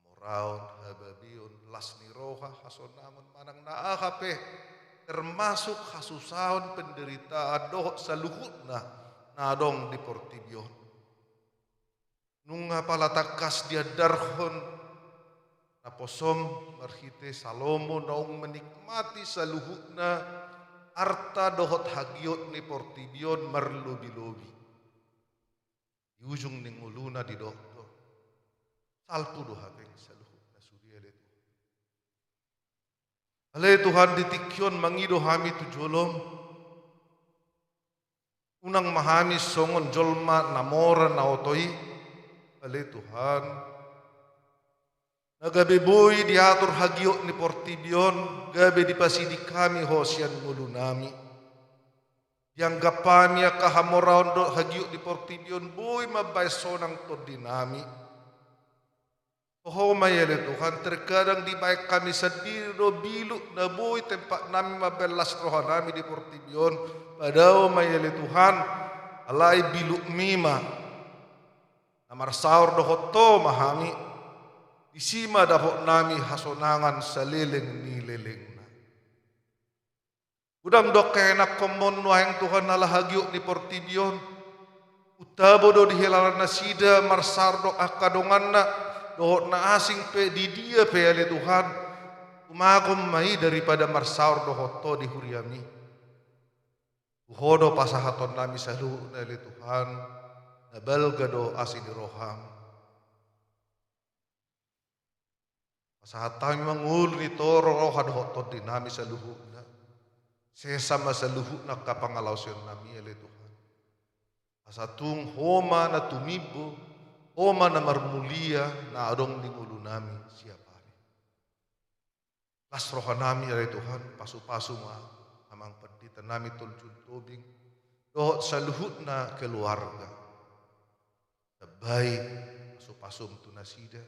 S5: amoraun hababiun lasni roha hasonamun manang naa hape termasuk hasusaun penderitaan dohot saluhuna nadong di portibion nunga palatakas dia darhon naposom marhite Salomo naung menikmati saluhukna arta dohot hagiot ni portibion marlobi-lobi. Di ujung ning uluna di dokto salpu do hapeng saluhukna sudia le Tuhan. Ale Tuhan ditikyon mangido hami tujolom unang mahami songon jolma namora naotoi ale Tuhan Nagabe boy diatur hagiok ni portibion, gabe dipasidi kami hosian mulunami. Yang gapami akahamoraon do hagiok di portibion boy mabay sonang to dinami. Oh mayele Tuhan terkadang di baik kami sendiri do biluk na boy tempat nami mabelas rohanami di portibion. Padahal mayele Tuhan alai biluk mima. Namar saur do hoto mahami. Isima dapot nami hasonangan salileng ni leleng na. Udang dok kenak komon nuaheng Tuhan nalah hagiuk ni portibion. Utabo do dihilalan nasida marsar do akadongan na. Dohot na asing pe di dia pe ale Tuhan. Umagom mai daripada marsaur dohot to di huriami. Uhodo pasahaton nami salu na ale Tuhan. Nabalga do asin roham. Saat kami mangul ni toro rohan hotot dinami saluhukna. Sesama saluhukna kapangalausion nami ale Tuhan. Asatung homa na tumibo, homa na marmulia na adong ningulu nami siapa ni. Las rohan nami ale Tuhan pasu-pasu ma amang pendeta nami tuljun tobing. Dohot saluhukna keluarga. Baik pasu-pasum tu nasida.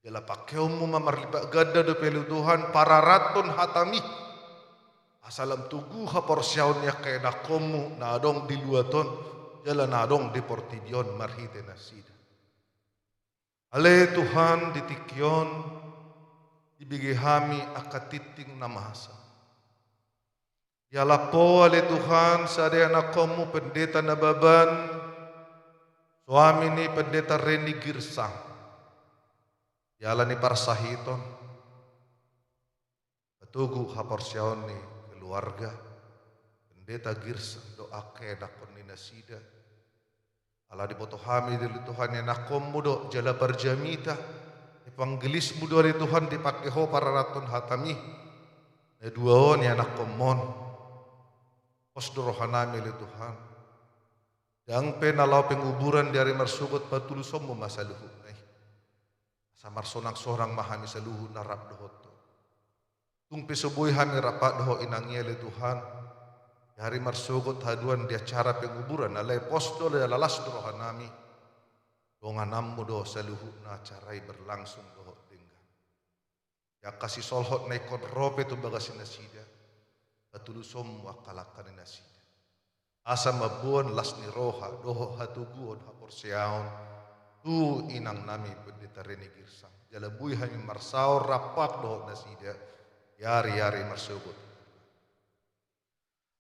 S5: Jala pakeumu mamarlibat gada do pelu Tuhan para raton hatami. Asalam tugu hapor siaun ya kaya nakomu na adong di luaton. Jala na adong di portibion marhite nasida. Ale Tuhan ditikyon ibigihami akatiting na mahasa. Jala po ale Tuhan sadaya nakomu pendeta nababan. Suami ni pendeta Reni Girsang. Jalan ni parsahiton, petugu hapor siaon ni keluarga, pendeta Girsang doa kenakon ni nasida, ala di botohami dari Tuhan yang nakom mudo jala berjamita, ipanggelis mudo dari Tuhan dipakai ho para raton hatami, ne duaon yang nakomon, pos dorohanami dari Tuhan, yang penalau penguburan dari marsugot patulusomu masaluhu. Samar sonang-sorang mahami saluhu narap dohoto. Tung pesoboy hami rapat doho inangiele Tuhan. Hari marsogot haduan di acara penguburan alai posto le lalas doho hanami. Donganammu doho saluhu na acarai berlangsung doho denggan. Ya kasih solhot naikon rope tu bagasin nasida. Batulusom wakalakan nasida. Asa mabuan lasni roha doho hatuguon haporseaon. Tu inang nami pendeta Reni Girsang. Jalabui hami marsaur rapak doho nasida. Yari-yari marsogot.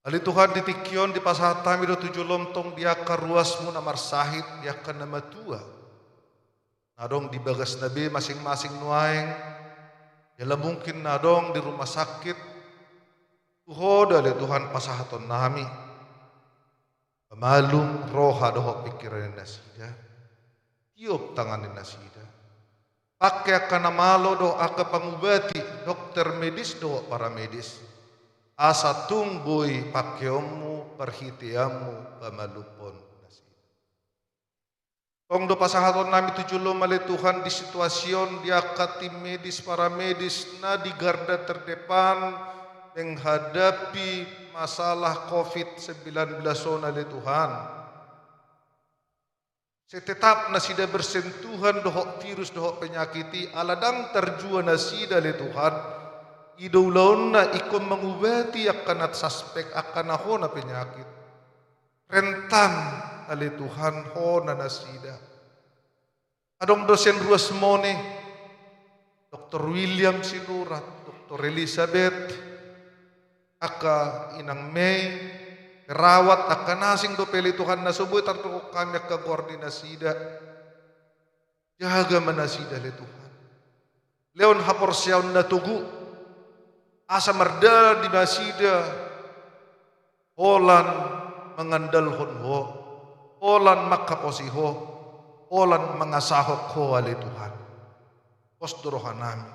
S5: Ali Tuhan ditikion di pasatami do 7 lontong dia karuasmu namar sahid dia kan nama tua. Nadong di bagas nabi masing-masing nuaeng. Jala mungkin nadong di rumah sakit. Tuhoda ali Tuhan pasahaton nami. Pemalum roha doho pikiran nasida. Tiup tangan nasida. Pakai akan namalo do aka pangubati dokter medis do para medis. Asa tungboy pakyomu perhitiamu pamalupon nasida. Tong do pasahaton nami 7 mali Tuhan di situasion dia katim medis para medis na di garda terdepan menghadapi masalah COVID-19 oleh Tuhan. Setetap nasida bersentuhan dohok virus dohok penyakiti aladang terjua nasida le Tuhan. Idolauna ikon mengubati akanat suspek akan hona penyakit. Rentan ale Tuhan hona nasida. Adong dosen ruas mone, Dr. William Sinurat, Dr. Elizabeth, aka inang May, rawat akan nasing do peli Tuhan nasubuh tarto kami ka koordinasida. Jaga manasida le Tuhan. Leon hapor siaun na tugu. Asa merdala di masida. Holan mengandal honho. Holan makaposiho. Holan mengasahok ho ale Tuhan. Posdorohan nami.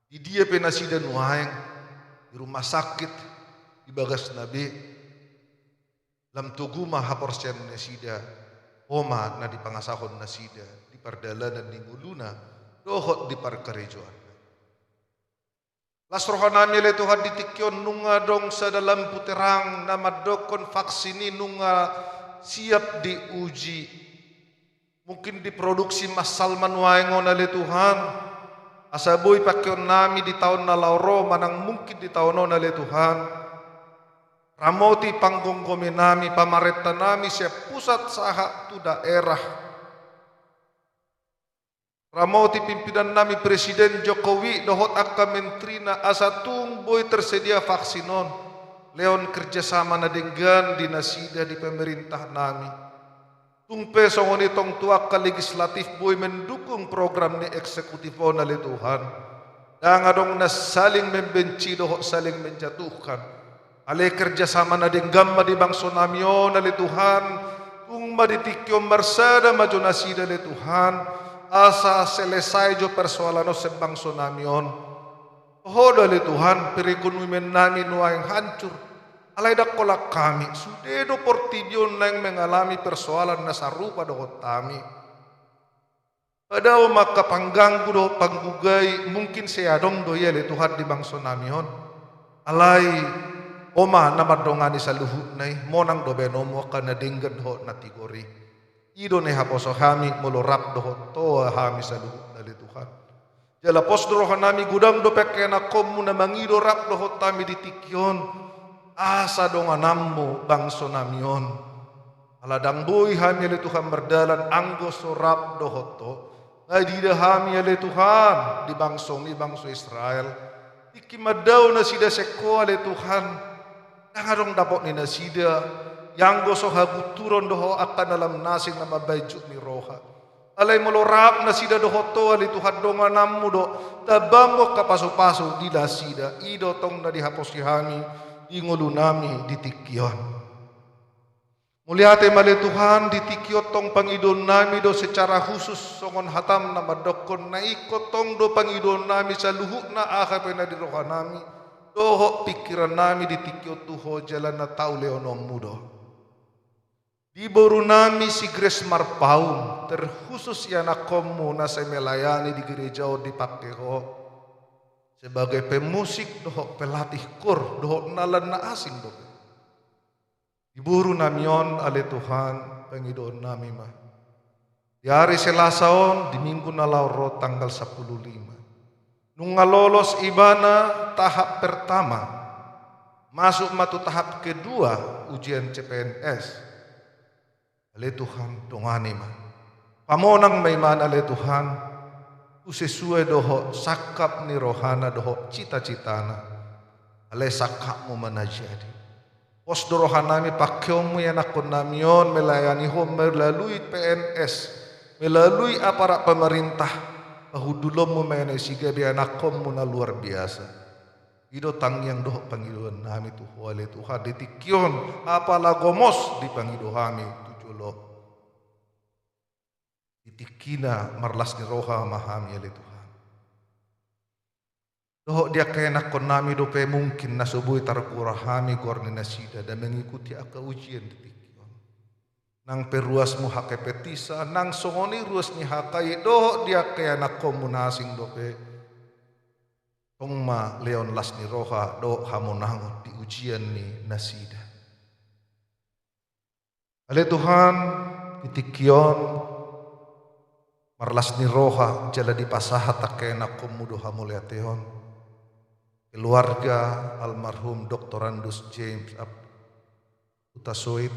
S5: Di dia penasida nuhaeng. Di rumah sakit. Di bagas nabi. Lam tuguma hapor sian nasida. Homa na di pangasahon nasida. Di pardalanan di nguluna. Dohot di parkarejoan. Lasrohan nami le Tuhan ditikyon nunga dong sa dalam puterang na madokon vaksini nunga siap diuji. Mungkin diproduksi masal manuaengon le Tuhan. Asaboy pakyon nami di tahun na lauro manang mungkin di tahun na le Tuhan. Ramoti panggonggomi nami pamareta nami siap pusat saha tu daerah. Ramoti pimpinan nami Presiden Jokowi dohot akka mentrina asa tungboy tersedia vaksinon. Leon kerjasama na denggan di nasida di pemerintah nami. Tungpe songoni tong tua ka legislatif boy mendukung program ni eksekutif na le Tuhan. Dangadong na saling membenci dohot saling menjatuhkan. Ale kerjasama na denggan ma di bangso nami na le Tuhan. Tung ma ditikyo marsada maju nasida le Tuhan. Asa selesai jo persoalan no sebangso namion. Hodo le Tuhan perekonomian nami nuaing hancur. Alay dak kolak kami. Sudedo portidion lang mengalami persoalan na sarupa dohot kami. Padao makapangganggu do panggugay mungkin seadong do le Tuhan di bangso namion. Alay oma namadongani sa luhut nay monang do benomo ka na dinggan ho na tigori. Ido ne haposo hami molorap doho toa hami saluhut na le Tuhan. Jala posdorohan nami gudang do pekena komu na mangido rap doho tami ditikyon. Asa donganammo bangso namion. Aladang boy hami le Tuhan berdalan anggo sorap doho to. Adida hami le Tuhan di bangso Israel. Ikimadaw na sida seko le Tuhan. Nangarong dapot ni nasida. Yang goso haguturon doho akan dalam nasing na mabayjuk ni roha. Alay molorap na sida doho to ali Tuhan donganammu do tabambo kapaso-paso di nasida ido tong na dihapos hami di ngulu nami ditikyon. Muliate mali Tuhan ditikyo tong pangidon nami do secara khusus songon hatam na madokon na ikot tong do pangidon nami sa luhut na akape na di roha nami. Doho pikiran nami ditikyo tuho jalan na tau leonom mudo. Di boru nami si Grace Marpaum, terkhusus yang nakomu na saya melayani di gereja di Pakeho sebagai pemusik dohok pelatih kur dohok nalan na asing dohok. Di boru namion ale Tuhan pengidoon nami mah. Di hari Selasaon di minggu nalauro tanggal 15. Nung ngalolos ibana tahap pertama, masuk matu tahap kedua ujian CPNS. Ale Tuhan dongani mah. Pamonang maiman ale Tuhan, sesuai doho sakap ni rohana doho cita-citana. Ale sakapmu mana jadi. Pos dorohanami pakyomu yang akon namion melayani ho melalui PNS. Melalui aparat pemerintah, pahudulom mo may siga biya nakom mo na luar biasa. Ido tangyang doh pangidoan nami tu huwale Tuhan ditikyon apala gomos di pangidohami tujulo. Ditikina marlas ni roha mahami ale Tuhan. Doh dia kaya nakon nami dope mungkin nasubuhi tarkurahami korni nasida dan mengikuti aka ujian ditikyon. Nang peruas mu hake petisa, nang songoni ruas ni hakai doh dia kaya nakomunasing dope. Tongma leon las ni roha doh hamonangot di ujian ni nasida. Ale Tuhan titikyon marlas ni roha jala di pasahat kaya nakomu doh hamuleateon. Keluarga almarhum Dr. Andus James Utasoit.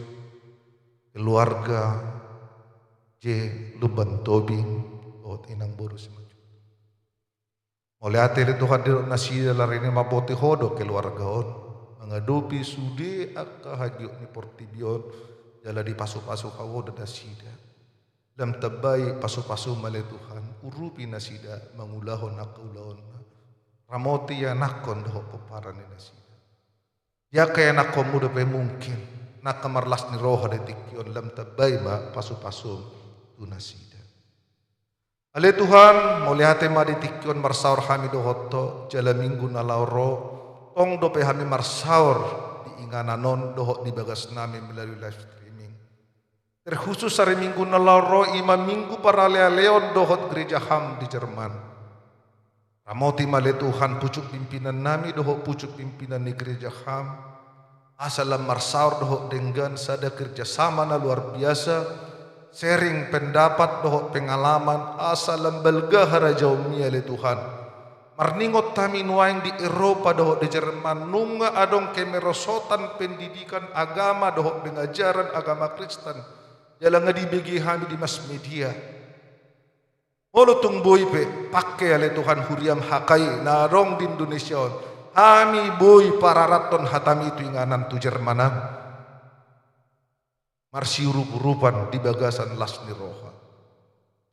S5: Keluarga J. Luban Tobing o inang boru si maju. Oleh atele Tuhan di nasida larini mabote hodo keluarga on mengadopi sude akka hagiok ni portibion jala di pasu-pasu kawo da nasida. Lam tabai pasu-pasu male Tuhan urupi nasida mangulahon akka ulahon ramoti ya nakon doho peparan ni nasida. Ya kaya nakon muda pe mungkin nakamarlas ni roha detikyon lam tabay ma pasu-pasu tunasida. Ale Tuhan mauliate ma detikyon marsaur kami dohoto jala minggu na lauro tong dope kami marsaur di ingananon dohot di bagas nami melalui live streaming. Terkhusus hari minggu na lauro ima minggu para leon dohot gereja HAM di Jerman. Ramoti male Tuhan pucuk pimpinan nami dohot pucuk pimpinan di gereja HAM. Asalam marsaur dohok dengan sada kerjasama na luar biasa, sharing pendapat dohok pengalaman, asalam belga harajau miale Tuhan. Marningot kami nuaing di Eropa dohok di Jerman, nunga adong kemerosotan pendidikan agama dohok pengajaran agama Kristen, jalan ngedibegi kami di mass media. Molo tungboy pe pakai ale Tuhan huriam hakai narong di Indonesia. Kami boy pararaton hatami itu inganan tu Jermanan. Marsi urup-urupan di bagasan las ni roha.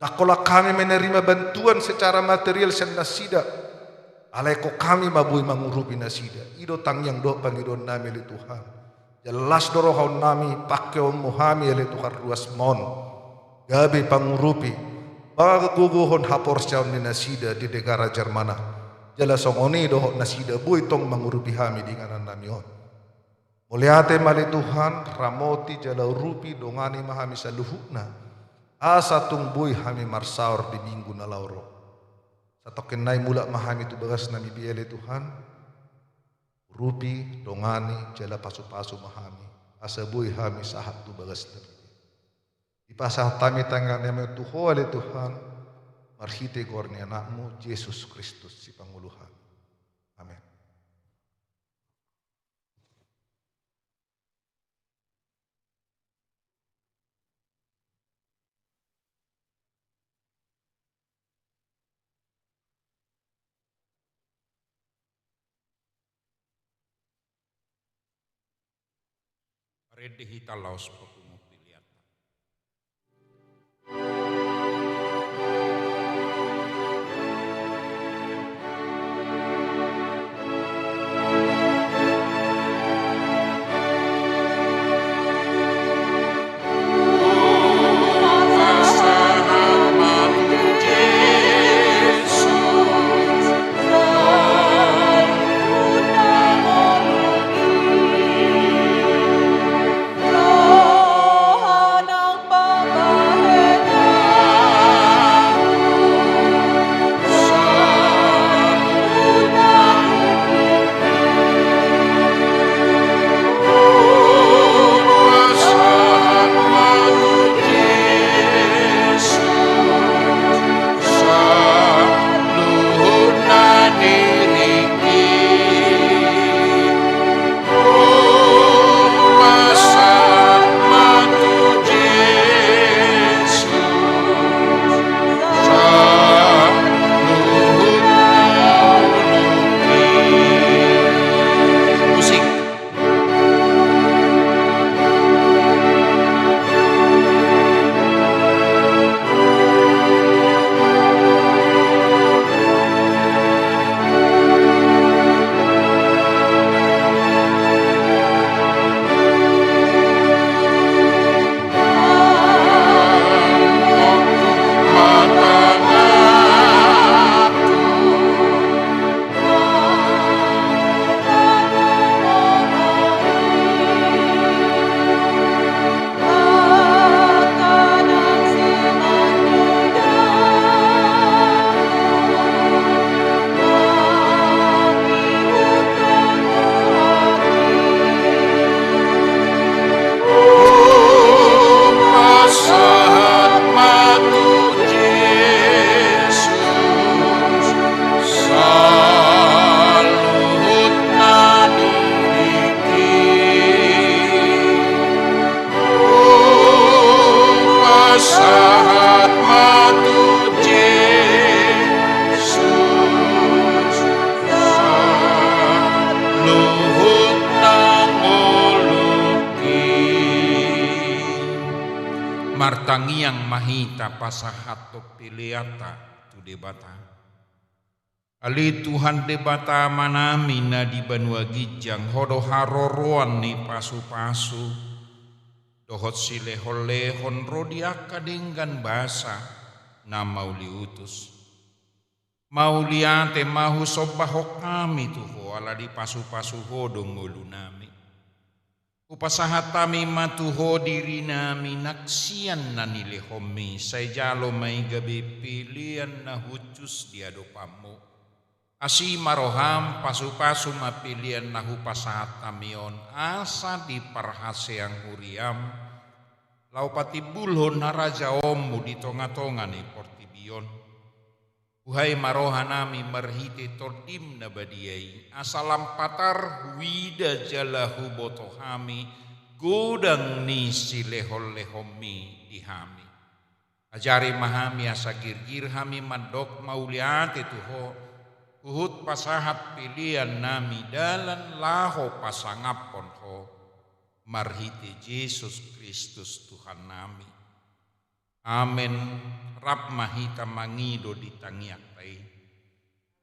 S5: Dakola kami menerima bantuan secara material sen nasida. Alaiko kami maboy mangurupi nasida. Ido tangyang do pangidon nami li Tuhan. Jelas dorohaun nami pakai muhami li Tuhan ruas mon. Gabi pangurupi. Baga guguhon hapor siyaw ni nasida di negara Jermana. Jala songoni dohok nasida boy tong mangurupi kami di nganan namion. Muliate mali Tuhan ramoti jala urupi dongani mahami saluhukna. Asa tung boy kami marsaur di minggu na lauro. Satokin nai mulak mahami tu bagas nami biele Tuhan. Urupi dongani jala pasu-pasu mahami. Asa boy kami sahat tu bagas nami. Di pasah tami tangga nami tuho ale Tuhan. Marhite korni anakmu Yesus Kristus si panguluhan. Amin.
S3: Rede hitalaos potumu pilihan.
S2: Oh
S3: martangiang mahita pasahato piliata tu debata. Ali Tuhan debata manami na di Banua Gijang hodo haroroan ni pasu-pasu. Dohot silehon-lehon rodiaka dengan basa na mauli utus. Mauliate mahu sobahok kami tuho ala di pasu-pasu hodo ngulu nami. Upasahatami matuho diri nami naksian na nilihomi say jalo may gabi pilian na hucus diadopamu. Asi maroham pasu-pasu mapilian na hupasahatamion asa di parhaseang huriam. Laupati bulhon na raja omu di tonga-tonga ni portibion. Uhai maroha nami marhite tordim na badiai asalam patar wida jalahu botohami godang ni silehol-lehomi dihami. Ajari mahami asagir-gir hami mandok mauliate tuho uhut pasahat pilihan nami dalan laho pasangapon ho marhite Yesus Kristus Tuhan nami. Amen. Rap mahita mangido di tangiak tai.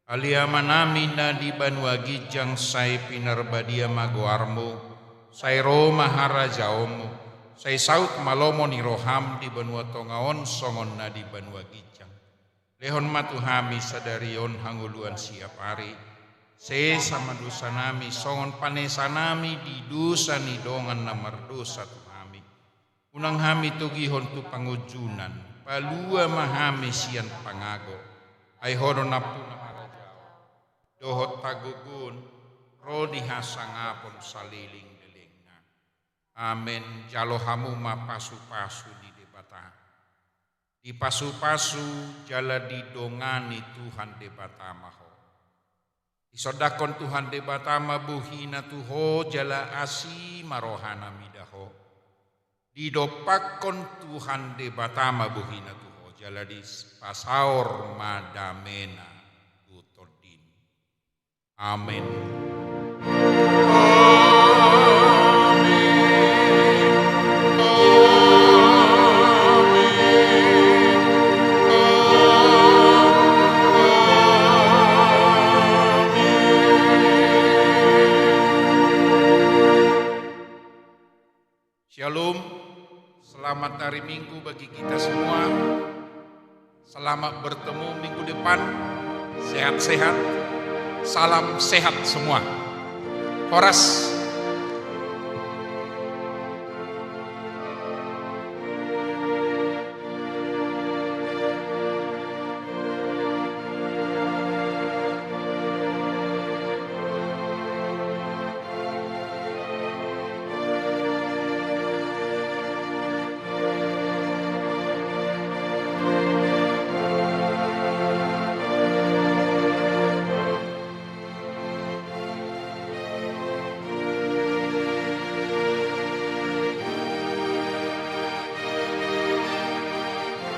S3: Aliama nami na di Banua Gijang say pinarbadia magoarmo, say Roma harajaomo, say saut malomo ni roham di Banua Tongaon songon na di Banua Gijang. Lehon matuhami sadarion hanguluan siap hari. Se sama dosa nami songon panesa nami di dosa ni dongan na mardosa tuhami. Unang hami tugihon tu pangujunan. Palua mahami sian pangago ay hono napu na marajao dohot tagugun rodi hasangapon saliling delingna. Amen. Jalo hamu mapasu-pasu di debata di pasu-pasu jala didongani Tuhan debata maho isodakon Tuhan debata mabuhina tuho jala asi marohana midaho didopakon Tuhan debatama buhina tuho jala di pasaor madamena utodin. Amin. Shalom. Selamat hari Minggu bagi kita semua. Selamat bertemu minggu depan. Sehat-sehat. Salam sehat semua. Horas.